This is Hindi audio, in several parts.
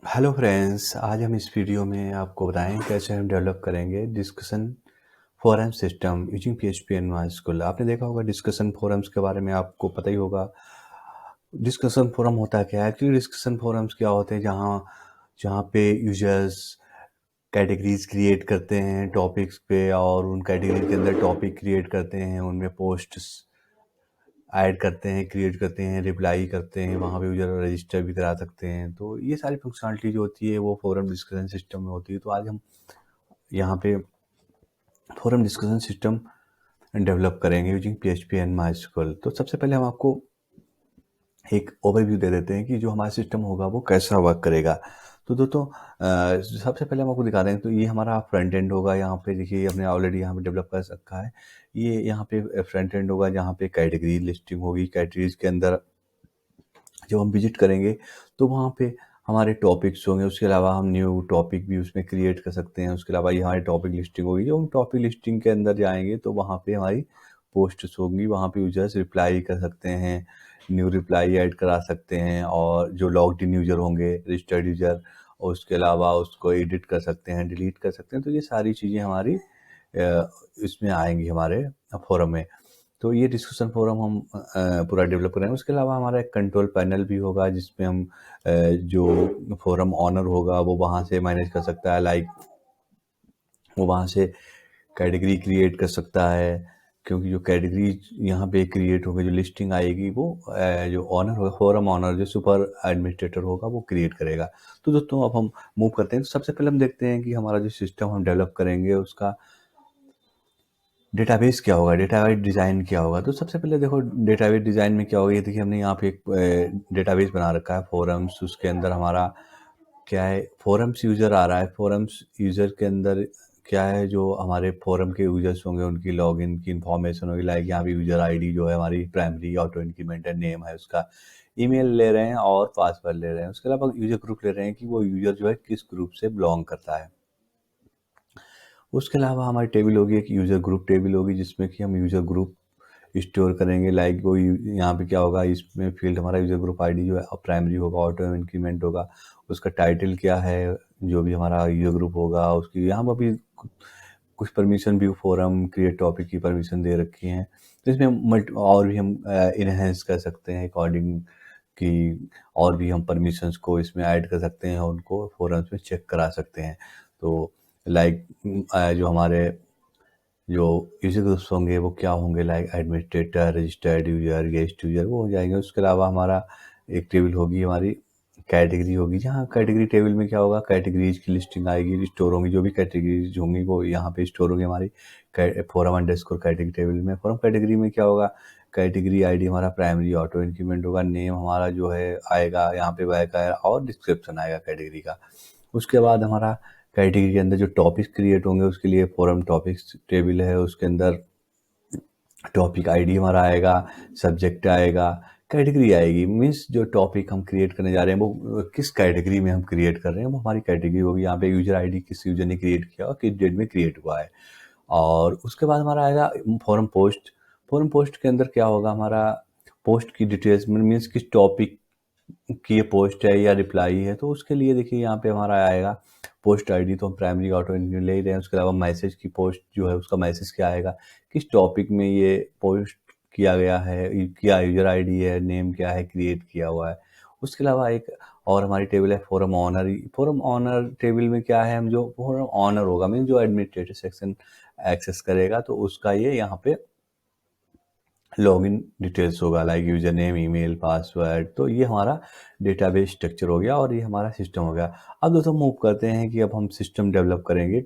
हेलो फ्रेंड्स, आज हम इस वीडियो में आपको बताएं कैसे हम डेवलप करेंगे discussion forum system using PHP and MySQL। आपने देखा होगा डिस्कशन फोरम्स के बारे में, आपको पता ही होगा डिस्कशन फोरम होता क्या है। एक्चुअली डिस्कशन फोरम्स क्या होते हैं, जहाँ जहाँ पे यूजर्स कैटेगरीज क्रिएट करते हैं टॉपिक्स पे, और उन कैटेगरी के अंदर टॉपिक क्रिएट करते हैं, उनमें पोस्ट्स ऐड करते हैं, क्रिएट करते हैं, रिप्लाई करते हैं, वहाँ पे यूज़र रजिस्टर भी करा सकते हैं। तो ये सारी फंक्शनलिटी जो होती है वो फोरम डिस्कशन सिस्टम में होती है। तो आज हम यहाँ पे फोरम डिस्कशन सिस्टम डेवलप करेंगे यूजिंग PHP एंड MySQL। तो सबसे पहले हम आपको एक ओवरव्यू दे देते हैं कि जो हमारा सिस्टम होगा वो कैसा वर्क करेगा। तो दोस्तों, सबसे पहले हम आपको दिखा रहे हैं। तो ये हमारा फ्रंट एंड होगा। यहाँ पे देखिए, हमने ऑलरेडी यहाँ पे डेवलप कर रखा है। ये यहाँ पे फ्रंट एंड होगा, जहाँ पे कैटेगरी लिस्टिंग होगी। कैटेगरीज के अंदर जब हम विजिट करेंगे तो वहाँ पे हमारे टॉपिक्स होंगे। उसके अलावा हम न्यू टॉपिक भी उसमें क्रिएट कर सकते हैं। उसके अलावा ये हमारी टॉपिक लिस्टिंग होगी। जब हम टॉपिक लिस्टिंग के अंदर जाएंगे तो वहाँ पे हमारी पोस्ट्स होंगी। वहाँ पे यूजर्स रिप्लाई कर सकते हैं, न्यू रिप्लाई ऐड करा सकते हैं, और जो लॉग्ड इन यूजर होंगे, रजिस्टर्ड यूजर, और उसके अलावा उसको एडिट कर सकते हैं, डिलीट कर सकते हैं। तो ये सारी चीज़ें हमारी इसमें आएंगी हमारे फोरम में। तो ये डिस्कशन फोरम हम पूरा डेवलप करेंगे। उसके अलावा हमारा एक कंट्रोल पैनल भी होगा, जिसमें हम जो फोरम ऑनर होगा वो वहाँ से मैनेज कर सकता है। लाइक वो वहाँ से कैटेगरी क्रिएट कर सकता है, क्योंकि जो कैटेगरी यहाँ पे क्रिएट होगी, जो लिस्टिंग आएगी, वो जो ऑनर होगा, फोरम ऑनर, जो सुपर एडमिनिस्ट्रेटर होगा, वो क्रिएट करेगा। तो दोस्तों, अब हम मूव करते हैं। तो सबसे पहले हम देखते हैं कि हमारा जो सिस्टम हम डेवलप करेंगे उसका डेटाबेस क्या होगा, डेटाबेस डिज़ाइन क्या होगा। तो सबसे पहले देखो, डेटाबेस डिज़ाइन में क्या होगा। ये देखिए, हमने यहाँ पे एक डेटाबेस बना रखा है फोरम्स। उसके अंदर हमारा क्या है, फोरम्स यूज़र आ रहा है। फोरम्स यूज़र के अंदर क्या है, जो हमारे फोरम के यूजर्स होंगे उनकी लॉगिन की इंफॉर्मेशन होगी। लाइक यहाँ पे यूज़र आईडी जो है हमारी प्राइमरी ऑटो इंक्रीमेंटर नेम है, उसका ईमेल ले रहे हैं और पासवर्ड ले रहे हैं। उसके अलावा यूज़र ग्रुप ले रहे हैं कि वो यूज़र जो है किस ग्रुप से बिलोंग करता है। उसके अलावा हमारी टेबल होगी, एक यूज़र ग्रुप टेबल होगी, जिसमें कि हम यूज़र ग्रुप स्टोर करेंगे। लाइक वो यहाँ पे क्या होगा, इसमें फील्ड हमारा यूज़र ग्रुप आईडी जो है प्राइमरी होगा, ऑटो इंक्रीमेंट होगा। उसका टाइटल क्या है, जो भी हमारा यूज़र ग्रुप होगा उसकी यहाँ पर भी कुछ परमिशन भी फोरम क्रिएट टॉपिक की परमिशन दे रखी हैं। तो इसमें और भी हम इनहेंस कर सकते हैं अकॉर्डिंग कि, और भी हम परमिशंस को इसमें ऐड कर सकते हैं और उनको फोरम्स में चेक करा सकते हैं। तो लाइक जो हमारे जो यूजर ग्रुप्स होंगे वो क्या होंगे, like administrator, registered user, guest user, वो हो जाएंगे। उसके अलावा हमारा एक टेबल होगी, हमारी कैटेगरी होगी, जहाँ कैटेगरी टेबल में क्या होगा, कैटेगरीज की लिस्टिंग आएगी, स्टोर होंगी। जो भी कैटेगरीज होंगी वो यहाँ पे स्टोर होंगी हमारी फोरम अंडरस्कोर कैटेगरी टेबल में। फोरम कैटेगरी में क्या होगा, कैटेगरी आईडी हमारा प्राइमरी ऑटो इंक्रीमेंट होगा, नेम हमारा जो है आएगा यहाँ पे वह का, और डिस्क्रिप्शन आएगा कैटेगरी का। उसके बाद हमारा कैटेगरी के अंदर जो टॉपिक्स क्रिएट होंगे उसके लिए फोरम टॉपिक्स टेबल है, उसके अंदर टॉपिक आईडी हमारा आएगा, सब्जेक्ट आएगा, कैटेगरी आएगी। मीन्स जो टॉपिक हम क्रिएट करने जा रहे हैं वो किस कैटेगरी में हम क्रिएट कर रहे हैं, वो हमारी कैटेगरी होगी। यहाँ पे यूजर आईडी किस यूजर ने क्रिएट किया और किस डेट में क्रिएट हुआ है। और उसके बाद हमारा आएगा फॉरम पोस्ट। फॉरम पोस्ट के अंदर क्या होगा, हमारा पोस्ट की डिटेल्स मीन्स किस टॉपिक कि ये पोस्ट है या रिप्लाई है। तो उसके लिए देखिए, यहाँ पे हमारा आएगा पोस्ट आईडी, तो हम प्राइमरी ऑटो इंक्रीमेंट ले ही रहे हैं। उसके अलावा मैसेज की पोस्ट जो है उसका मैसेज क्या आएगा, किस टॉपिक में ये पोस्ट किया गया है, क्या यूजर आईडी है, नेम क्या है, क्रिएट किया हुआ है। उसके अलावा एक और हमारी टेबल है forum owner. Forum owner table में क्या है, हम जो फोरम ऑनर होगा मीन जो एडमिनिस्ट्रेटिव सेक्शन एक्सेस करेगा, तो उसका ये यहाँ पे लॉगिन डिटेल्स होगा, like user name, email, password. तो ये हमारा डेटाबेस स्ट्रक्चर हो गया और ये हमारा सिस्टम हो गया। अब दोस्तों मूव करते हैं कि अब हम सिस्टम डेवलप करेंगे,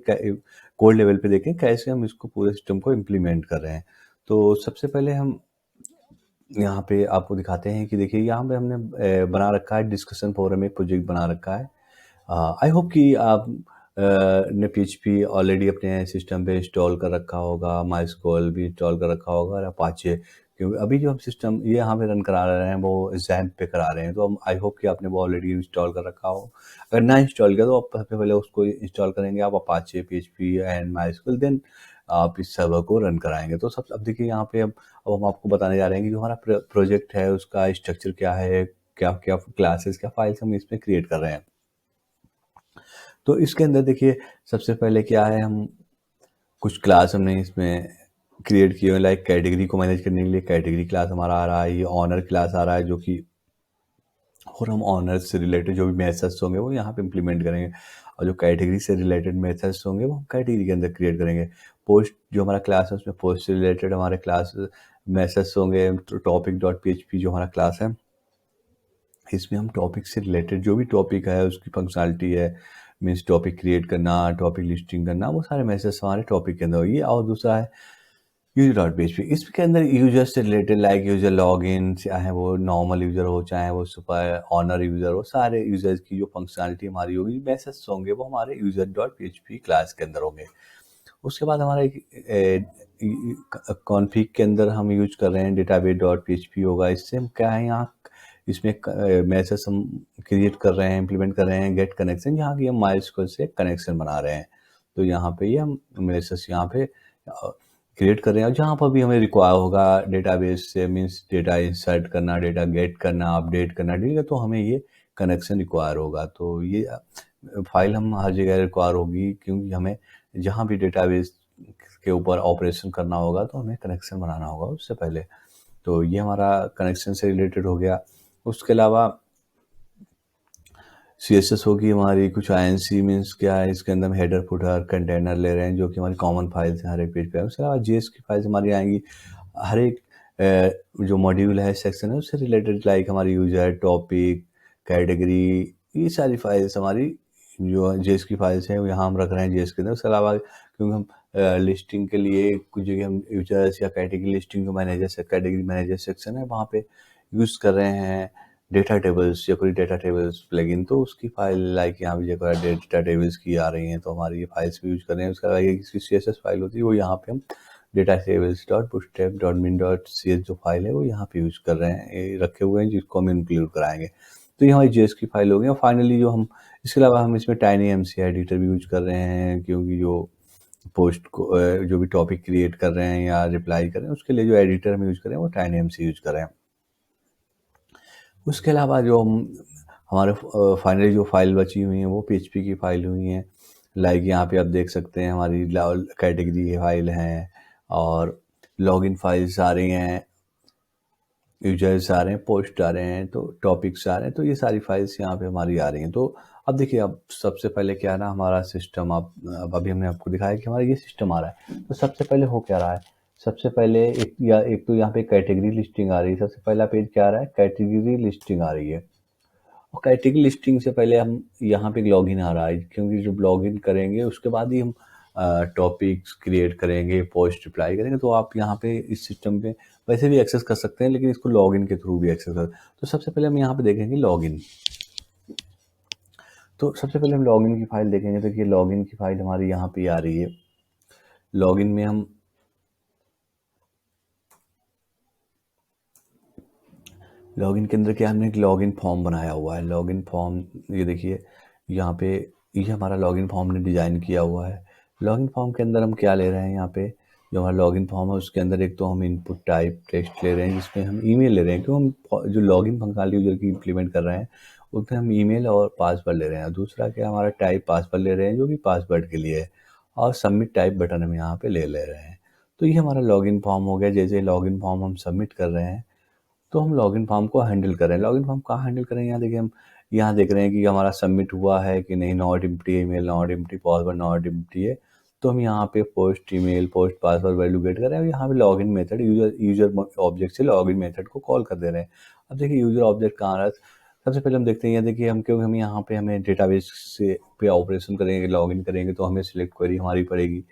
कोड लेवल पे देखें कैसे हम इसको पूरे सिस्टम को इम्प्लीमेंट कर रहे हैं। तो सबसे पहले हम यहाँ पे आपको दिखाते हैं कि देखिए, यहाँ पे हमने बना रखा है डिस्कशन फोरम, एक प्रोजेक्ट बना रखा है। आई होप कि आप ने PHP ऑलरेडी अपने सिस्टम पे इंस्टॉल कर रखा होगा, MySQL भी इंस्टॉल कर रखा होगा, और अपाचे। क्योंकि अभी जो हम सिस्टम ये यहाँ पे रन करा रहे हैं वो XAMPP पे करा रहे हैं। तो हम आई होप कि आपने वो ऑलरेडी इंस्टॉल कर रखा हो। अगर ना इंस्टॉल किया तो आप सबसे पहले उसको इंस्टॉल करेंगे, आप Apache, PHP and MySQL, then आप इस सर्वर को रन कराएंगे। तो सब अब देखिए, यहाँ पे अब हम आपको बताने जा रहे हैं कि जो हमारा प्रोजेक्ट है उसका स्ट्रक्चर क्या है, क्या क्या क्लासेस, क्या फाइल्स हम इसमें क्रिएट कर रहे हैं। तो इसके अंदर देखिए सबसे पहले क्या है, हम कुछ क्लास हमने इसमें क्रिएट किए हुए, लाइक कैटेगरी को मैनेज करने के लिए कैटेगरी क्लास हमारा आ रहा है, ये ऑनर क्लास आ रहा है जो कि, और हम ऑनर्स से रिलेटेड जो भी मेथड्स होंगे वो यहाँ पे इम्प्लीमेंट करेंगे, और जो कैटेगरी से रिलेटेड मेथड्स होंगे वो हम कैटेगरी के अंदर क्रिएट करेंगे। पोस्ट जो हमारा क्लास है उसमें पोस्ट से रिलेटेड हमारे क्लास मेथड्स होंगे। तो टॉपिक डॉट पी जो हमारा क्लास है, इसमें हम टॉपिक से रिलेटेड जो भी टॉपिक है उसकी फंक्शनलिटी है, मीन्स टॉपिक क्रिएट करना, टॉपिक लिस्टिंग करना, वो सारे मैसेज हमारे टॉपिक के अंदर होगी। और दूसरा है यूजर डॉट पीएचपी, इसके अंदर यूजर से related like user log in, चाहे वो नॉर्मल यूजर हो चाहे वो सुपर ऑनर यूजर हो, सारे यूजर्स की जो फंक्शनलिटी हमारी होगी, मैसेज होंगे, वो हमारे यूजर डॉट पीएचपी क्लास के अंदर होंगे। उसके बाद हमारा एक कॉन्फ़िग के अंदर हम यूज कर रहे हैं डेटाबेस डॉट पीएचपी होगा। इससे हम क्या है, यहाँ इसमें मैसेज हम क्रिएट कर रहे हैं, इम्प्लीमेंट कर रहे हैं गेट कनेक्शन, जहाँ की हम माइलस्टोन से कनेक्शन बना रहे हैं। तो यहाँ पे ये हम मैसेज यहाँ पे क्रिएट कर रहे हैं, और जहाँ पर भी हमें रिक्वायर होगा डेटाबेस से, मीन्स डेटा इंसर्ट करना, डेटा गेट करना, अपडेट करना, ठीक है, तो हमें ये कनेक्शन रिक्वायर होगा। तो ये फाइल हम हर जगह रिक्वायर होगी, क्योंकि हमें जहाँ भी डेटाबेस के ऊपर ऑपरेशन करना होगा तो हमें कनेक्शन बनाना होगा उससे पहले। तो ये हमारा कनेक्शन से रिलेटेड हो गया। उसके अलावा CSS होगी हमारी, कुछ INC मीन्स क्या है, इसके अंदर हम हेडर फुटर कंटेनर ले रहे हैं जो कि हमारी कॉमन फाइल्स हैं हर एक पेज पे। उसके अलावा JS की फाइल्स हमारी आएंगी, हर एक जो मॉड्यूल है, सेक्शन है, उससे रिलेटेड, लाइक हमारी यूजर, टॉपिक, कैटेगरी, ये सारी फाइल्स हमारी जो JS की फाइल्स हैं वो यहाँ हम रख रहे हैं JS के अंदर। उसके अलावा क्योंकि हम लिस्टिंग के लिए कुछ जगह हम यूजर्स या कैटेगरी लिस्टिंग जो मैनेजर कैटेगरी मैनेजर सेक्शन है वहाँ पे यूज़ कर रहे हैं डेटा टेबल्स या कोई डेटा टेबल्स प्लगइन, तो उसकी फाइल लाइक यहाँ भी जगह डेटा टेबल्स की आ रही हैं, तो हमारी ये फाइल्स भी यूज कर रहे हैं। उसके अलावा इसकी CSS फाइल होती है, वो यहाँ पे हम data tables dot bootstrap dot min dot cs जो फाइल है वो यहाँ पे यूज कर रहे हैं, ये रखे हुए हैं, जिसको हम इंक्लूड कराएंगे। तो ये हमारी JS की फाइल होगी। और फाइनली जो हम इसके अलावा हम इसमें TinyMC एडिटर भी यूज कर रहे हैं, क्योंकि जो पोस्ट को जो भी टॉपिक क्रिएट कर रहे हैं या रिप्लाई कर रहे हैं उसके लिए जो एडिटर हम यूज कर रहे हैं वो TinyMC यूज कर रहे हैं। उसके अलावा जो हम हमारे फाइनली जो फाइल बची हुई हैं वो PHP की फाइल हुई हैं, लाइक यहाँ पे आप देख सकते हैं हमारी कैटेगरी की फाइल हैं, और लॉगिन फाइल्स आ रही हैं, यूजर्स आ रहे हैं, पोस्ट आ रहे हैं, तो टॉपिक्स आ रहे हैं, तो ये सारी फाइल्स यहाँ पे हमारी आ रही हैं। तो अब देखिए, अब सबसे पहले क्या है ना, हमारा सिस्टम अब अभी हमने आपको दिखाया कि हमारा ये सिस्टम आ रहा है। तो सबसे पहले हो क्या रहा है, सबसे पहले एक तो यहाँ पे कैटेगरी लिस्टिंग आ रही है। सबसे पहला पेज क्या आ रहा है, कैटेगरी लिस्टिंग आ रही है। और कैटेगरी लिस्टिंग से पहले हम यहाँ पे लॉगिन आ रहा है, क्योंकि जब लॉगिन करेंगे उसके बाद ही हम टॉपिक्स क्रिएट करेंगे, पोस्ट रिप्लाई करेंगे। तो आप यहाँ पे इस सिस्टम पे वैसे भी एक्सेस कर सकते हैं, लेकिन इसको लॉगिन के थ्रू भी एक्सेस कर। तो सबसे पहले हम यहाँ पे देखेंगे लॉगिन। तो सबसे पहले हम लॉगिन की फाइल देखेंगे। तो ये लॉगिन की फाइल हमारी यहाँ पे आ रही है। लॉगिन में हम लॉगिन के अंदर क्या हमने एक लॉगिन फॉर्म बनाया हुआ है। लॉगिन फॉर्म ये देखिए यहाँ पे, ये हमारा लॉगिन फॉर्म ने डिज़ाइन किया हुआ है। लॉगिन फॉर्म के अंदर हम क्या ले रहे हैं, यहाँ पे जो हमारा लॉगिन फॉर्म है उसके अंदर एक तो हम इनपुट टाइप टेक्स्ट ले रहे हैं, जिसमें हम ईमेल ले रहे हैं, क्योंकि हम जो लॉगिन फंक्शनलिटी यूजर की इम्प्लीमेंट कर रहे हैं उसमें हम ईमेल और पासवर्ड ले रहे हैं। दूसरा क्या, हमारा टाइप पासवर्ड ले रहे हैं जो कि पासवर्ड के लिए है, और सबमिट टाइप बटन हम यहाँ पे ले रहे हैं। तो ये हमारा लॉगिन फॉर्म हो गया। जैसे लॉगिन फॉर्म हम सबमिट कर रहे हैं तो हम लॉगिन फॉर्म को हैंडल कर रहे हैं। लॉगिन फॉर्म कहाँ हैंडल कर रहे हैं, यहाँ देखिए, हम यहाँ देख रहे हैं कि हमारा सबमिट हुआ है कि नहीं, not empty email, not empty password, not empty है। तो हम यहाँ पे post email, post password value gate कर रहे हैं। यहाँ पे लॉगिन मेथड यूजर ऑब्जेक्ट से लॉगिन मेथड को कॉल कर दे रहे हैं। अब देखिए यूजर ऑब्जेक्ट कहाँ रहा है, सबसे पहले हम देखते हैं, यहाँ देखिए हम, क्योंकि हम यहाँ पे हमें डेटाबेस से पे ऑपरेशन करेंगे, लॉगिन करेंगे, तो हमें सिलेक्ट क्वेरी हमारी पड़ेगी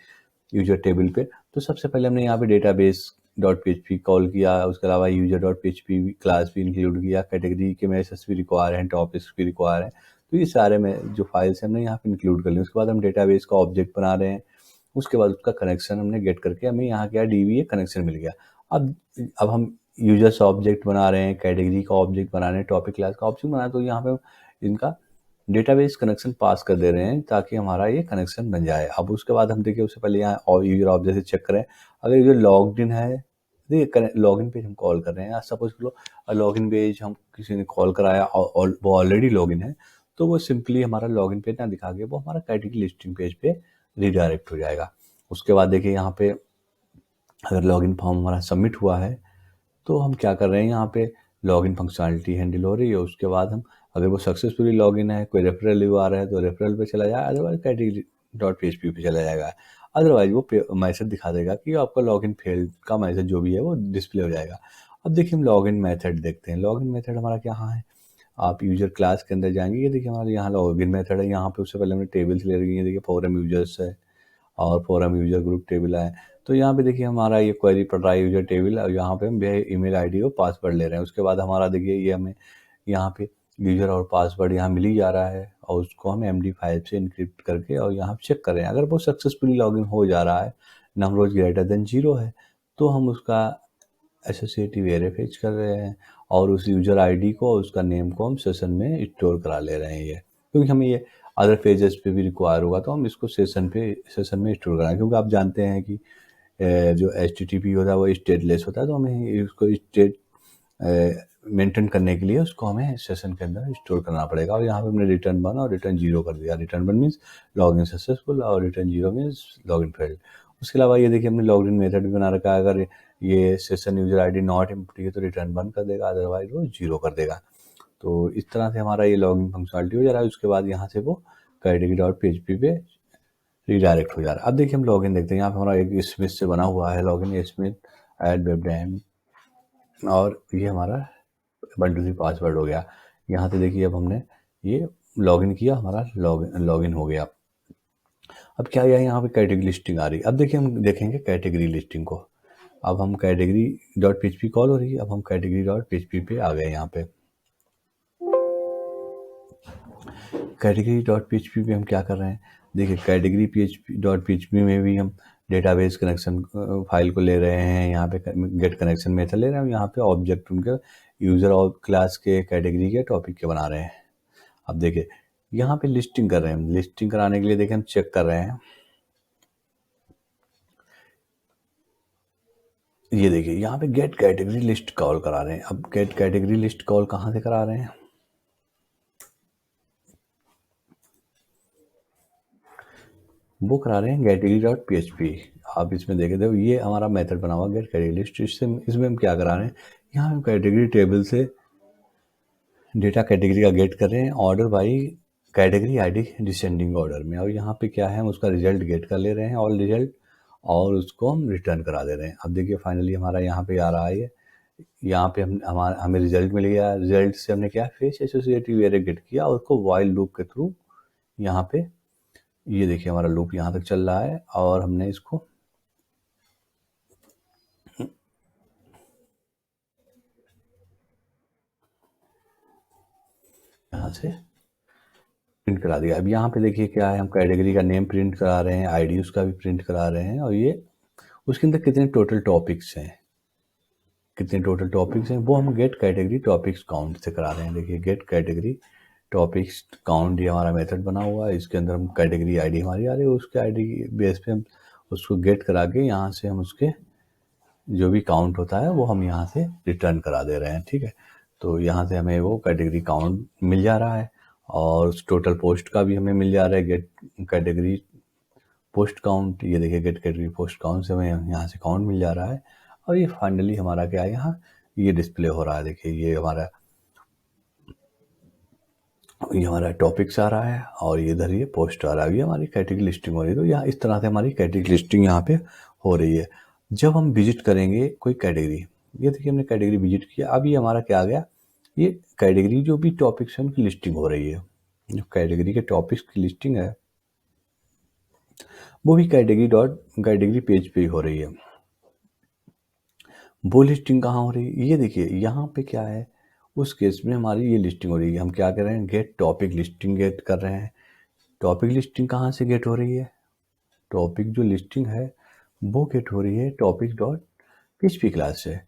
यूजर टेबल पे। तो सबसे पहले हमने यहाँ पे डेटाबेस डॉट PHP कॉल किया, उसके अलावा यूजर डॉट PHP क्लास भी इंक्लूड किया, कैटेगरी के मैसेज भी रिक्वायर हैं, टॉपिक्स भी रिक्वायर हैं। तो ये सारे में जो फाइल्स हैं हमने यहाँ पे इंक्लूड कर ली। उसके बाद हम डेटाबेस का ऑब्जेक्ट बना रहे हैं। उसके बाद उसका कनेक्शन हमने गेट करके हमें यहाँ क्या DBA कनेक्शन मिल गया। अब हम यूजर्स ऑब्जेक्ट बना रहे हैं, कैटेगरी का ऑब्जेक्ट बना रहे हैं, टॉपिक क्लास का ऑब्जेक्ट बना रहे हैं। तो यहाँ पे इनका डेटाबेस कनेक्शन पास कर दे रहे हैं ताकि हमारा ये कनेक्शन बन जाए। अब उसके बाद हम देखिए, उससे पहले यहाँ यूजर ऑब्जेक्ट से चेक करें, अगर यूजर लॉग्ड इन है, देखिए लॉगिन पेज हम कॉल कर रहे हैं। सपोज लो लॉगिन पेज हम किसी ने कॉल कराया और वो ऑलरेडी लॉगिन है, तो वो सिंपली हमारा लॉगिन पेज ना दिखा के वो हमारा कैटेगरी लिस्टिंग पेज पे रिडायरेक्ट हो जाएगा। उसके बाद देखिए यहाँ पे अगर लॉगिन फॉर्म हमारा सबमिट हुआ है तो हम क्या कर रहे हैं, यहाँ पे लॉगिन फंक्शनलिटी हैंडल हो रही है। उसके बाद हम अगर वो सक्सेसफुली लॉगिन है, कोई रेफरल आ रहा है तो रेफरल पे चला जाए, अदरवाइज कैटेगरी डॉट पीएचपी पे चला जाएगा। अदरवाइज वो मैसेज दिखा देगा कि आपका लॉगिन फेल्ड का मैसेज जो भी है वो डिस्प्ले हो जाएगा। अब देखिए हम लॉगिन मेथड देखते हैं। लॉगिन मेथड हमारा क्या है, आप यूजर क्लास के अंदर जाएंगे, ये देखिए हमारे यहाँ लॉगिन मेथड है। यहाँ पे उससे पहले हमने टेबल्स ले रखी है, देखिए फोरम यूजर्स है और फोरम यूजर ग्रुप टेबल है। तो यहाँ पे देखिए हमारा ये क्वेरी पड़ रहा है यूजर टेबल, और यहाँ पे हम ईमेल आईडी और पासवर्ड ले रहे हैं। उसके बाद हमारा देखिए ये हमें यहाँ पे यूजर और पासवर्ड यहाँ मिल ही जा रहा है, और उसको हम MD5 से इनक्रिप्ट करके और यहाँ चेक कर रहे हैं। अगर वो सक्सेसफुली लॉगिन हो जा रहा है, नंबर ग्रेटर देन 0 है, तो हम उसका एसोसिएटिव एरे फेच कर रहे हैं और उस यूजर आईडी को, उसका नेम को हम सेशन में स्टोर करा ले रहे हैं। ये क्योंकि हमें ये अदर पेजेस पे भी रिक्वायर होगा तो हम इसको सेशन में स्टोर कराएं, क्योंकि आप जानते हैं कि जो HTTP होता है वो स्टेटलेस होता है, तो हमें इसको स्टेट मेंटेन करने के लिए उसको हमें सेशन के अंदर स्टोर करना पड़ेगा। और यहाँ पे हमने रिटर्न 1 और रिटर्न 0 कर दिया। रिटर्न 1 मीन्स लॉगिन सक्सेसफुल और रिटर्न 0 मीन्स लॉगिन फेल्ड। उसके अलावा ये देखिए हमने लॉगिन मेथड भी बना रखा है। अगर ये session user ID not empty है तो रिटर्न 1 कर देगा, अदरवाइज वो 0 कर देगा। तो इस तरह से हमारा ये लॉगिन फंक्शनलिटी हो जा रहा है। उसके बाद यहाँ से वो कैटेगरी डॉट PHP पे रिडायरेक्ट हो जा रहा है। अब देखिए हम लॉगिन देखते हैं। यहाँ पे हमारा एक स्मिथ से बना हुआ है लॉगिन, स्मिथ एट वेबडेम, और ये हमारा 1 2 3 पासवर्ड हो गया। यहाँ से देखिए अब हमने ये लॉगिन किया, हमारा लॉगिन हो गया। अब क्या है, यहाँ पे कैटेगरी लिस्टिंग आ रही है। अब देखिए हम देखेंगे कैटेगरी लिस्टिंग को। अब हम कैटेगरी डॉट PHP कॉल हो रही है, अब हम कैटेगरी डॉट PHP पे आ गए। यहाँ पे कैटेगरी डॉट PHP पे हम क्या कर रहे हैं, देखिए कैटेगरी PHP में भी हम डेटाबेस कनेक्शन फाइल को ले रहे हैं। यहाँ पे गेट कनेक्शन मेथड ले रहे हैं, यहाँ पे ऑब्जेक्ट उनके यूजर और क्लास के कैटेगरी के टॉपिक के बना रहे हैं। अब देखिए यहाँ पे लिस्टिंग कर रहे हैं। लिस्टिंग कराने के लिए देखिए हम चेक कर रहे हैं, ये देखिए यहाँ पे गेट कैटेगरी लिस्ट कॉल करा रहे हैं। अब गेट कैटेगरी लिस्ट कॉल कहाँ से करा रहे हैं, वो करा रहे हैं कैटेगरी डॉट PHP। आप इसमें देखे देखो ये हमारा मेथड बना हुआ गेट कैटेगरी लिस्ट। इसमें हम क्या करा रहे हैं, यहाँ हम कैटेगरी टेबल से डेटा कैटेगरी का गेट कर रहे हैं order by category ID descending order में। और यहाँ पे क्या है, हम उसका रिजल्ट गेट कर ले रहे हैं, ऑल रिजल्ट, और उसको हम रिटर्न करा दे रहे हैं। अब देखिए फाइनली हमारा यहाँ पे आ रहा है, यहाँ पे हमें रिजल्ट मिल गया। रिजल्ट से हमने क्या फेच एसोसिएटिव एरे गेट किया और उसको वाइल लूप के थ्रू यहाँ पे, ये देखिए हमारा लूप यहाँ तक चल रहा है, और हमने इसको यहाँ से प्रिंट करा दिया। अब यहाँ पे देखिए क्या है, हम कैटेगरी का नेम प्रिंट करा रहे हैं, आईडी उसका भी प्रिंट करा रहे हैं, और ये उसके अंदर कितने टोटल टॉपिक्स हैं, वो हम गेट कैटेगरी टॉपिक्स काउंट से करा रहे हैं। देखिए गेट कैटेगरी टॉपिक्स काउंट ये हमारा मेथड बना हुआ है। इसके अंदर हम कैटेगरी आईडी हमारी आ रही है, उसके आईडी बेस पे हम उसको गेट करा के यहाँ से हम उसके जो भी काउंट होता है वो हम यहाँ से रिटर्न करा दे रहे हैं। ठीक है, तो यहाँ से हमें वो कैटेगरी काउंट मिल जा रहा है, और टोटल पोस्ट का भी हमें मिल जा रहा है गेट कैटेगरी पोस्ट काउंट। ये देखिए गेट कैटेगरी पोस्ट काउंट से हमें यहाँ से काउंट मिल जा रहा है, और ये फाइनली हमारा क्या है, यहाँ ये डिस्प्ले हो रहा है। देखिए ये हमारा टॉपिक्स आ रहा है, और ये इधर ये पोस्ट आ रहा है, ये हमारी कैटेगरी लिस्टिंग हो रही है। तो यहाँ इस तरह से हमारी कैटेगरी लिस्टिंग यहाँ पे हो रही है। जब हम विजिट करेंगे कोई कैटेगरी, ये देखिए हमने कैटेगरी विजिट किया, अब ये हमारा क्या आ गया, ये कैटेगरी जो भी टॉपिक्स है उनकी लिस्टिंग हो रही है। जो कैटेगरी के टॉपिक्स की लिस्टिंग है वो भी कैटेगरी पेज पे ही हो रही है। वो लिस्टिंग कहाँ हो रही है, ये देखिए यहाँ पे क्या है, उस केस में हमारी ये लिस्टिंग हो रही है। हम क्या कर रहे हैं, गेट टॉपिक लिस्टिंग गेट कर रहे हैं। टॉपिक लिस्टिंग कहाँ से गेट हो रही है, टॉपिक जो लिस्टिंग है वो गेट हो रही है टॉपिक डॉट PHP क्लास से।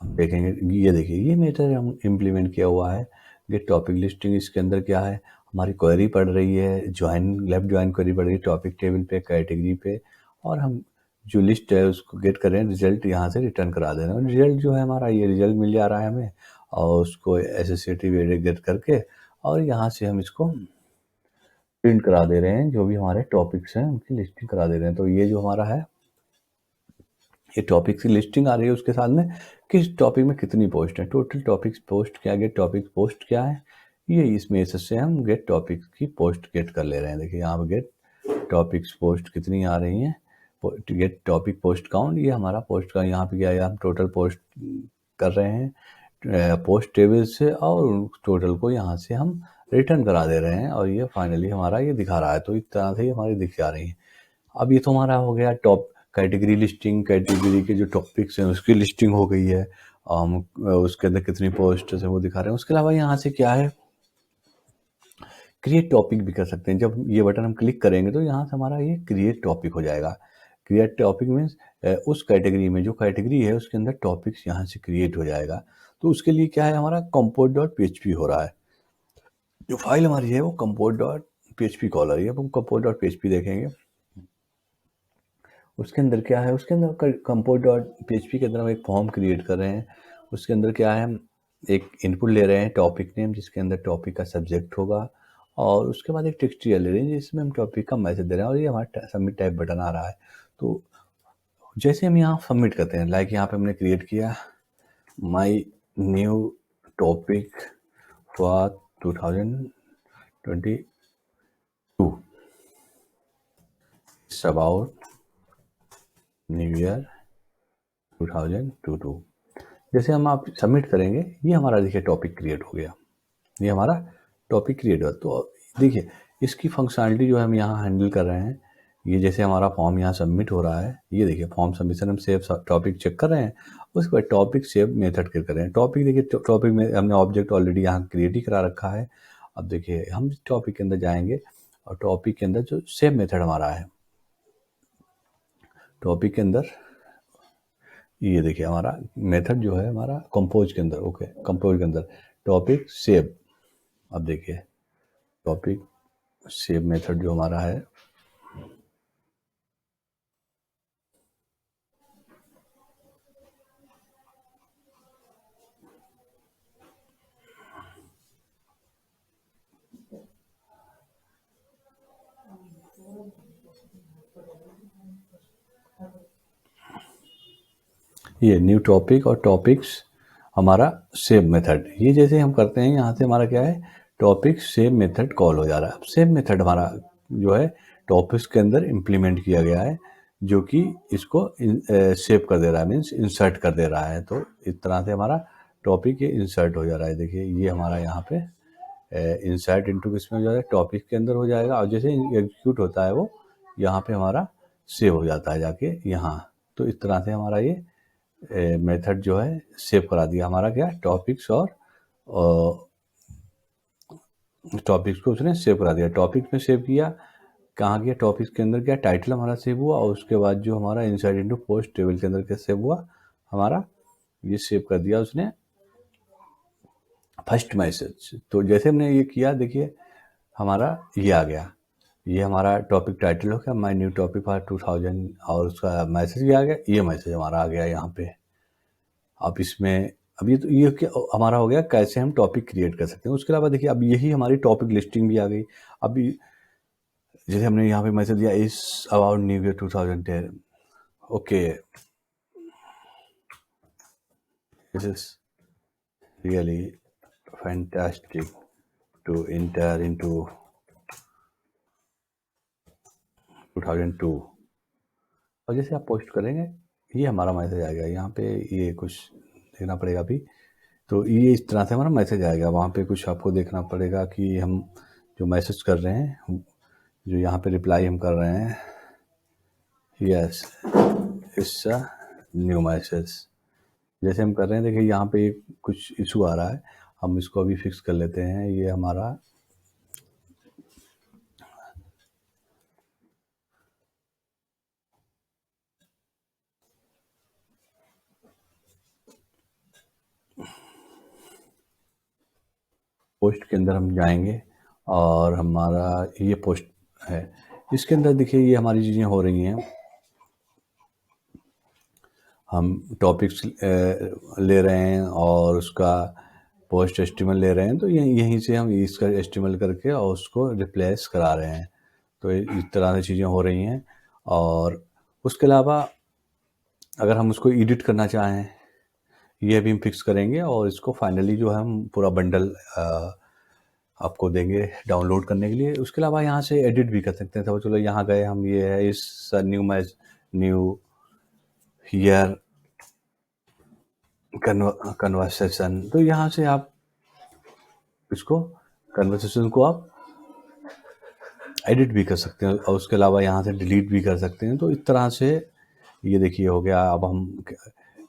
देखेंगे, ये देखिए ये मेथड हम इम्प्लीमेंट किया हुआ है गेट टॉपिक लिस्टिंग। इसके अंदर क्या है, हमारी क्वेरी पढ़ रही है, लेफ्ट ज्वाइन क्वेरी पढ़ रही है टॉपिक टेबल पे, कैटेगरी पे, और हम जो लिस्ट है उसको गेट कर रहे हैं, रिजल्ट यहाँ से रिटर्न करा दे रहे हैं। रिजल्ट जो है हमारा, ये रिजल्ट मिल जा रहा है हमें, और उसको एसोसिएटिव एरे गेट करके और यहाँ से हम इसको प्रिंट करा दे रहे हैं, जो भी हमारे टॉपिक्स हैं उनकी लिस्टिंग करा दे रहे हैं। तो ये जो हमारा है, ये टॉपिक की लिस्टिंग आ रही है, उसके साथ में किस टॉपिक में कितनी पोस्ट है, टोटल टॉपिक्स पोस्ट क्या, गेट टॉपिक पोस्ट क्या है, ये इसमें से हम गेट टॉपिक्स की पोस्ट गेट कर ले रहे हैं। देखिए यहाँ पर गेट टॉपिक्स पोस्ट कितनी आ रही हैं, गेट टॉपिक पोस्ट काउंट, ये हमारा पोस्ट का यहाँ पे क्या है, हम टोटल पोस्ट कर रहे हैं पोस्ट टेबल से, और टोटल को यहाँ से हम रिटर्न करा दे रहे हैं, और ये फाइनली हमारा ये दिखा रहा है। तो इस तरह से ही हमारी दिख जा रही है। अब ये तो हमारा हो गया टॉप कैटेगरी लिस्टिंग, कैटेगरी के जो टॉपिक्स हैं उसकी लिस्टिंग हो गई है, उसके अंदर कितनी पोस्ट है वो दिखा रहे हैं। उसके अलावा यहाँ से क्या है, क्रिएट टॉपिक भी कर सकते हैं। जब ये बटन हम क्लिक करेंगे तो यहाँ से हमारा ये क्रिएट टॉपिक हो जाएगा। क्रिएट टॉपिक मीन्स उस कैटेगरी में जो कैटेगरी है उसके अंदर टॉपिक्स यहाँ से क्रिएट हो जाएगा। तो उसके लिए क्या है, हमारा compose.php हो रहा है। जो फाइल हमारी है वो compose.php कॉल आ रही है। अब हम compose.php देखेंगे, उसके अंदर क्या है, उसके अंदर compose.php के अंदर हम एक फॉर्म क्रिएट कर रहे हैं। उसके अंदर क्या है, हम एक इनपुट ले रहे हैं टॉपिक नेम, जिसके अंदर टॉपिक का सब्जेक्ट होगा, और उसके बाद एक टेक्स्ट ले रहे हैं जिसमें हम टॉपिक का मैसेज दे रहे हैं, और ये हमारा सबमिट टाइप बटन आ रहा है। तो जैसे हम यहाँ सबमिट करते हैं, लाइक यहाँ पे हमने क्रिएट किया my new topic for 2022, it's about new year 2022। जैसे हम आप सबमिट करेंगे, ये हमारा देखिए टॉपिक क्रिएट हो गया, ये हमारा टॉपिक क्रिएट हुआ। तो देखिए इसकी फंक्शनलिटी जो हम यहाँ हैंडल कर रहे हैं, ये जैसे हमारा फॉर्म यहाँ सबमिट हो रहा है, ये देखिए फॉर्म सबमिशन हम सेव टॉपिक चेक कर रहे हैं, उसके बाद टॉपिक सेव मेथड क्लिक कर रहे हैं। टॉपिक देखिए टॉपिक में हमने ऑब्जेक्ट ऑलरेडी यहाँ क्रिएट ही करा रखा है। अब देखिए हम टॉपिक के अंदर जाएंगे, और टॉपिक के अंदर जो सेव मेथड हमारा है, टॉपिक के अंदर ये देखिए हमारा मेथड जो है हमारा कंपोज के अंदर, ओके कंपोज के अंदर टॉपिक सेव। अब देखिए टॉपिक सेव मेथड जो हमारा है, ये न्यू टॉपिक और टॉपिक्स हमारा सेव मेथड, ये जैसे हम करते हैं यहाँ से हमारा क्या है, टॉपिक सेव मेथड कॉल हो जा रहा है। अब सेव मेथड हमारा जो है टॉपिक्स के अंदर इम्प्लीमेंट किया गया है, जो कि इसको सेव कर दे रहा है, मीन्स इंसर्ट कर दे रहा है। तो इस तरह से हमारा टॉपिक ये इंसर्ट हो जा रहा है। देखिए ये हमारा यहाँ पे इंसर्ट इनटू किसमें हो जा रहा है, टॉपिक के अंदर हो जाएगा, और जैसे एग्जीक्यूट होता है वो यहाँ पे हमारा सेव हो जाता है जाके यहाँ। तो इस तरह से हमारा ये मेथड जो है सेव करा दिया हमारा क्या, टॉपिक्स और टॉपिक्स को उसने सेव करा दिया। टॉपिक्स में सेव किया, कहाँ गया, टॉपिक्स के अंदर क्या टाइटल हमारा सेव हुआ, और उसके बाद जो हमारा इंसर्ट इनटू पोस्ट टेबल के अंदर क्या सेव हुआ, हमारा ये सेव कर दिया उसने फर्स्ट मैसेज। तो जैसे हमने ये किया, देखिए हमारा ये आ गया, ये हमारा टॉपिक टाइटल हो गया माई न्यू टॉपिक फॉर 2000, और उसका मैसेज भी आ गया, ये मैसेज हमारा आ गया यहाँ पे। अब इसमें अब ये क्या हमारा हो गया, कैसे हम टॉपिक क्रिएट कर सकते हैं। उसके अलावा देखिए अब यही हमारी टॉपिक लिस्टिंग भी आ गई। अब जैसे हमने यहाँ पे मैसेज दिया इस about new year 2010, okay this is really fantastic to enter into 2002। और जैसे आप पोस्ट करेंगे, ये हमारा मैसेज आ गया यहाँ पे, ये कुछ देखना पड़ेगा अभी। तो ये इस तरह से हमारा मैसेज आएगा, वहाँ पे कुछ आपको देखना पड़ेगा कि हम जो मैसेज कर रहे हैं, जो यहाँ पे रिप्लाई हम कर रहे हैं, yes it's a new message, जैसे हम कर रहे हैं। देखिए यहाँ पे कुछ इशू आ रहा है, हम इसको अभी फिक्स कर लेते हैं। ये हमारा पोस्ट के अंदर हम जाएंगे, और हमारा ये पोस्ट है, इसके अंदर देखिए ये हमारी चीज़ें हो रही हैं। हम टॉपिक्स ले रहे हैं, और उसका पोस्ट एचटीएमएल ले रहे हैं तो यहीं से हम इसका एचटीएमएल करके और उसको रिप्लेस करा रहे हैं। तो इस तरह से चीज़ें हो रही हैं। और उसके अलावा अगर हम उसको एडिट करना चाहें, ये भी हम फिक्स करेंगे और इसको फाइनली जो है हम पूरा बंडल आपको देंगे डाउनलोड करने के लिए। उसके अलावा यहाँ से एडिट भी कर सकते हैं। तो चलो यहाँ गए हम, ये है इस न्यू ईयर कन्वर्सेशन, तो यहाँ से आप इसको कन्वर्सेशन को आप एडिट भी कर सकते हैं और उसके अलावा यहाँ से डिलीट भी कर सकते हैं। तो इस तरह से ये देखिए हो गया। अब हम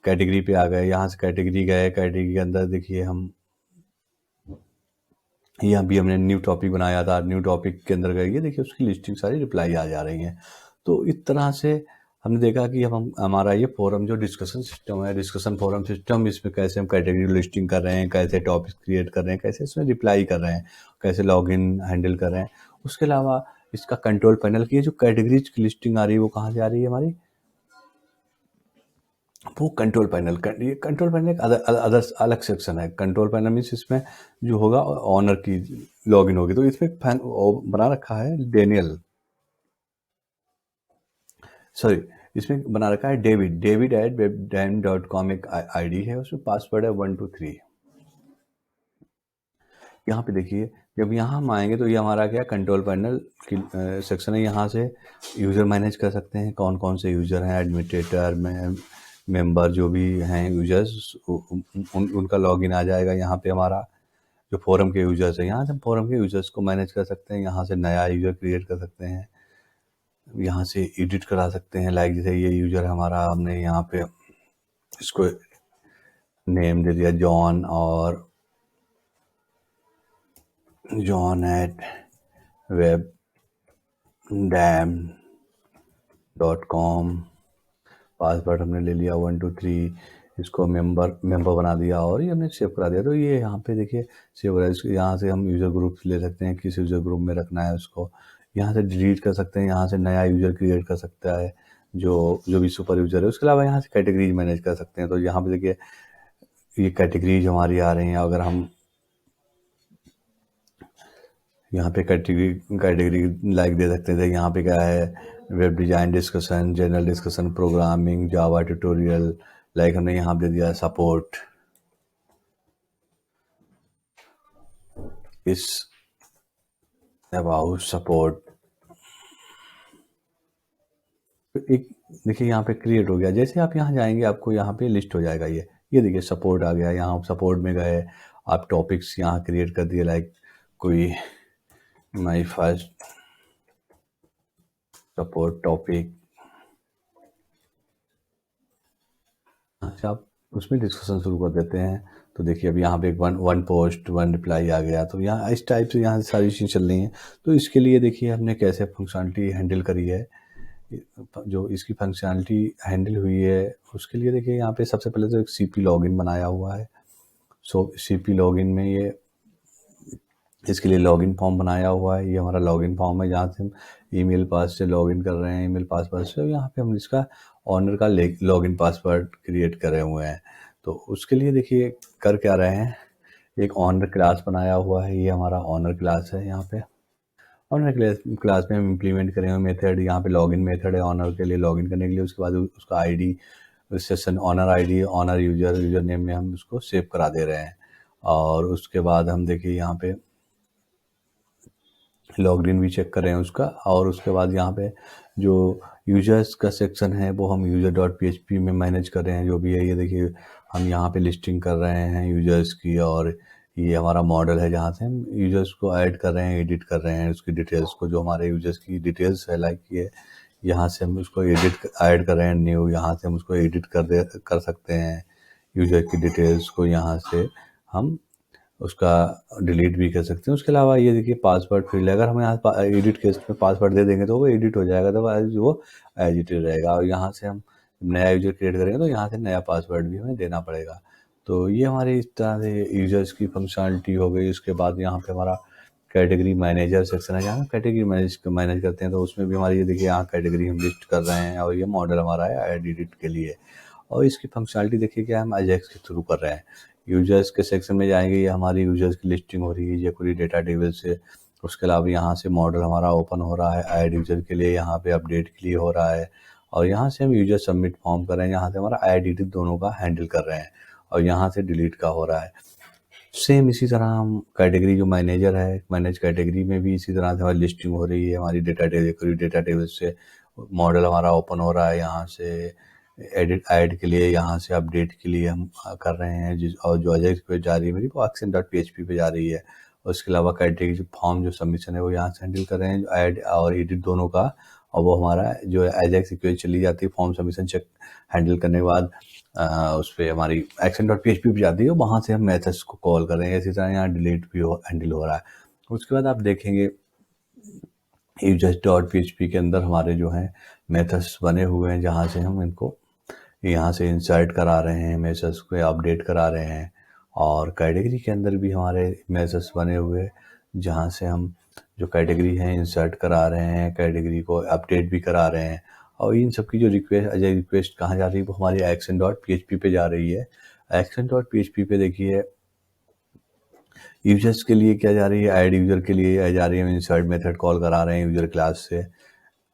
कैटेगरी पे आ गए, यहाँ से कैटेगरी गए, कैटेगरी के अंदर देखिए हम यहाँ भी हमने न्यू टॉपिक बनाया था, न्यू टॉपिक के अंदर गए, ये देखिए उसकी लिस्टिंग सारी रिप्लाई आ जा रही हैं। तो इस तरह से हमने देखा कि अब हम हमारा ये फोरम जो डिस्कशन सिस्टम है, डिस्कशन फोरम सिस्टम, इसमें कैसे हम कैटेगरी लिस्टिंग कर रहे हैं, कैसे टॉपिक क्रिएट कर रहे हैं, कैसे इसमें रिप्लाई कर रहे हैं, कैसे लॉगिन हैंडल कर रहे हैं। उसके अलावा इसका कंट्रोल पैनल की जो कैटेगरीज की लिस्टिंग आ रही है वो कहाँ से आ रही है हमारी, वो कंट्रोल पैनल ये कंट्रोल पैनल एक अदर अलग सेक्शन है। कंट्रोल पैनल मीन्स इसमें जो होगा ऑनर की लॉगिन होगी। तो इसमें बना रखा है इसमें बना रखा है david@webdam.com एक आईडी है, उसमें पासवर्ड है 123। यहाँ पे देखिए जब यहाँ हम आएंगे तो ये हमारा क्या कंट्रोल पैनल की सेक्शन है। यहाँ से यूज़र मैनेज कर सकते हैं, कौन कौन से यूज़र हैं, एडमिनिस्ट्रेटर में मेंबर जो भी हैं यूज़र्स, उनका लॉगिन आ जाएगा। यहाँ पे हमारा जो फोरम के यूज़र्स हैं, यहाँ से हम फोरम के यूज़र्स को मैनेज कर सकते हैं। यहाँ से नया यूज़र क्रिएट कर सकते हैं, यहाँ से एडिट करा सकते हैं। लाइक जैसे ये यूज़र हमारा, हमने यहाँ पे इसको नेम दे दिया जॉन, और john@webdam.com, पासवर्ड हमने ले लिया 123, इसको मेंबर बना दिया और ये हमने सेव करा दिया। तो ये यहाँ पे देखिए सेव हो रहा है। इसको यहाँ से हम यूज़र ग्रुप ले सकते हैं, किस यूज़र ग्रुप में रखना है उसको। यहाँ से डिलीट कर सकते हैं, यहाँ से नया यूज़र क्रिएट कर सकता है जो भी सुपर यूज़र है। उसके अलावा यहाँ से कैटेगरीज मैनेज कर सकते हैं। तो यहाँ पे देखिए ये कैटेगरीज हमारी आ रही हैं। अगर हम यहाँ पे कैटेगरी लाइक दे सकते थे, यहाँ पे क्या है, web design discussion, general discussion, programming, Java tutorial. Like हमने यहाँ पे दे दिया सपोर्ट, इस अबाउट सपोर्ट। एक देखिए यहाँ पे क्रिएट हो गया। जैसे आप यहाँ जाएंगे आपको यहाँ पे लिस्ट हो जाएगा। ये देखिए सपोर्ट आ गया। यहाँ सपोर्ट में गए, आप टॉपिक्स यहाँ क्रिएट कर दिए, लाइक कोई माई फर्स्ट सपोर्ट टॉपिक, अच्छा आप उसमें डिस्कशन शुरू कर देते हैं। तो देखिए अब यहाँ पे वन पोस्ट 1 रिप्लाई आ गया। तो यहाँ इस टाइप से यहाँ सारी चीज़ें चल रही हैं। तो इसके लिए देखिए हमने कैसे फंक्शनलिटी हैंडल करी है। जो इसकी फंक्शनलिटी हैंडल हुई है उसके लिए देखिए यहाँ पे सबसे पहले तो एक सीपी लॉगिन बनाया हुआ है। सो सीपी लॉगिन में ये इसके लिए लॉगिन फॉर्म बनाया हुआ है। ये हमारा लॉगिन फॉर्म है जहाँ से हम ईमेल पास से लॉगिन कर रहे हैं, ईमेल पासवर्ड से। यहाँ पे हम इसका ऑनर का लॉगिन पासवर्ड क्रिएट करे हुए हैं। तो उसके लिए देखिए कर क्या रहे हैं, एक ऑनर क्लास बनाया हुआ है। ये हमारा ऑनर क्लास है। यहाँ पे ऑनर क्लास में हम इम्प्लीमेंट करें हुए मेथड, यहाँ पे लॉगिन मेथड है ऑनर के लिए, लॉगिन करने के लिए। उसके बाद उसका ID, session owner ID, owner user name में हम उसको सेव करा दे रहे हैं। और उसके बाद हम देखिए यहाँ पे लॉगिन भी चेक कर रहे हैं उसका। और उसके बाद यहाँ पे जो यूजर्स का सेक्शन है वो हम user.php में मैनेज कर रहे हैं। जो भी है ये देखिए हम यहाँ पे लिस्टिंग कर रहे हैं यूजर्स की, और ये हमारा मॉडल है जहाँ से हम यूजर्स को ऐड कर रहे हैं, एडिट कर रहे हैं उसकी डिटेल्स को। जो हमारे यूजर्स की डिटेल्स है, लाइक ये यहाँ से हम उसको ऐड कर रहे हैं न्यू, यहाँ से हम उसको एडिट कर सकते हैं यूजर की डिटेल्स को। यहाँ से हम उसका डिलीट भी कर सकते हैं। उसके अलावा ये देखिए पासवर्ड फील्ड है। अगर हम यहाँ एडिट केस में पासवर्ड दे देंगे तो वो एडिट हो जाएगा, तो वो एडिटेड रहेगा। और यहाँ से हम नया यूजर क्रिएट करेंगे तो यहाँ से नया पासवर्ड भी हमें देना पड़ेगा। तो ये हमारी इस तरह से यूजर्स की फंक्शनलिटी हो गई। उसके बाद यहाँ पे हमारा कैटेगरी मैनेजर सेक्शन है, जहाँ कैटेगरी मैनेज करते हैं। तो उसमें भी हमारी ये देखिए यहाँ कैटेगरी हम लिस्ट कर रहे हैं, और ये मॉडल हमारा है एडिट के लिए। और इसकी फंक्शनलिटी देखिए क्या हम अजैक्स के थ्रू कर रहे हैं। यूजर्स के सेक्शन में जाएंगे, ये हमारी यूजर्स की लिस्टिंग हो रही है jQuery डेटा टेबल से। उसके अलावा यहाँ से मॉडल हमारा ओपन हो रहा है ऐड यूजर के लिए, यहाँ पे अपडेट के लिए हो रहा है, और यहाँ से हम यूजर सबमिट फॉर्म कर रहे हैं, यहाँ से हमारा ऐड एडिट दोनों का हैंडल कर रहे हैं, और यहाँ से डिलीट का हो रहा है। सेम इसी तरह हम कैटेगरी जो मैनेजर है, मैनेज कैटेगरी में भी इसी तरह से हमारी लिस्टिंग हो रही है, हमारी डेटा टेबल से मॉडल हमारा ओपन हो रहा है, यहाँ से एडिट ऐड के लिए, यहाँ से अपडेट के लिए हम कर रहे हैं, और जो अजय पे जा रही है मेरी वो action.php पे जा रही है। उसके अलावा कैटेगरी जो फॉर्म जो सबमिशन है वो यहाँ से हैंडल कर रहे हैं, जो ऐड और एडिट दोनों का, और वो हमारा जो एजेक्स इक्वेशन चली जाती है फॉर्म सबमिशन चेक हैंडल करने के बाद उस पर हमारी action.php पे जाती है, वहाँ से हम मेथड्स को कॉल कर रहे हैं। इसी तरह यहाँ डिलीट भी हैंडल हो रहा है। उसके बाद आप देखेंगे users.php के अंदर हमारे जो हैं मेथड्स बने हुए हैं, जहाँ से हम इनको यहाँ से इंसर्ट करा रहे हैं, मेथड्स को अपडेट करा रहे हैं, और कैटेगरी के अंदर भी हमारे मेथड्स बने हुए हैं, जहाँ से हम जो कैटेगरी है इंसर्ट करा रहे हैं, कैटेगरी को अपडेट भी करा रहे हैं, और इन सब की जो रिक्वेस्ट कहाँ जा रही है वो हमारी action.php पे जा रही है। action.php पे देखिए यूजर्स के लिए क्या जा रही है, ऐड यूजर के लिए जा रही है, हम इंसर्ट मेथड कॉल करा रहे हैं यूजर क्लास से,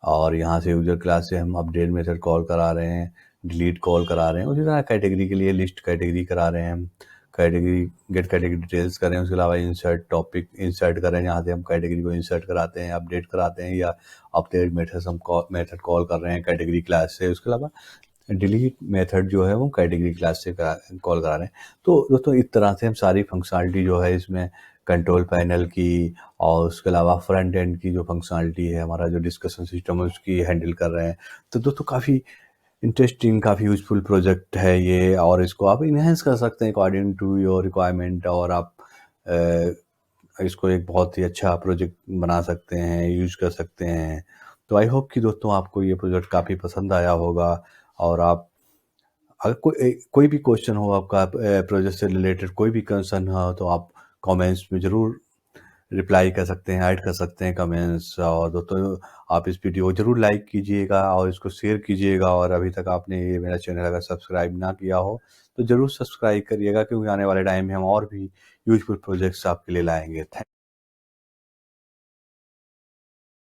और यहाँ से यूजर क्लास से हम अपडेट मेथड कॉल करा रहे हैं, डिलीट कॉल करा रहे हैं। उसी तरह कैटेगरी के लिए लिस्ट कैटेगरी करा रहे हैं हम, कैटेगरी गेट कैटेगरी डिटेल्स कर रहे हैं। उसके अलावा इंसर्ट टॉपिक इंसर्ट कर रहे हैं, यहाँ से हम कैटेगरी को इंसर्ट कराते हैं, अपडेट कराते हैं, या अपडेट मेथड हम मेथड कॉल कर रहे हैं कैटेगरी क्लास से। उसके अलावा डिलीट मेथड जो है वो कैटेगरी क्लास से कॉल करा रहे हैं। तो दोस्तों इस तरह से हम सारी फंक्शनलिटी जो है इसमें कंट्रोल पैनल की, और उसके अलावा फ्रंट एंड की जो फंक्शनलिटी है, हमारा जो डिस्कशन सिस्टम है उसकी हैंडल कर रहे हैं। तो दोस्तों काफ़ी इंटरेस्टिंग, काफ़ी यूजफुल प्रोजेक्ट है ये, और इसको आप इन्हेंस कर सकते हैं अकॉर्डिंग टू योर रिक्वायरमेंट, और आप इसको एक बहुत ही अच्छा प्रोजेक्ट बना सकते हैं, यूज कर सकते हैं। तो आई होप कि दोस्तों आपको ये प्रोजेक्ट काफ़ी पसंद आया होगा, और आप अगर कोई भी क्वेश्चन हो आपका प्रोजेक्ट से रिलेटेड, कोई भी कंसर्न हो, तो आप कमेंट्स में ज़रूर रिप्लाई कर सकते हैं, ऐड कर सकते हैं कमेंट्स। और दोस्तों आप इस वीडियो को ज़रूर लाइक कीजिएगा और इसको शेयर कीजिएगा, और अभी तक आपने ये मेरा चैनल अगर सब्सक्राइब ना किया हो तो ज़रूर सब्सक्राइब करिएगा, क्योंकि आने वाले टाइम में हम और भी यूजफुल प्रोजेक्ट्स आपके लिए लाएंगे। थैंक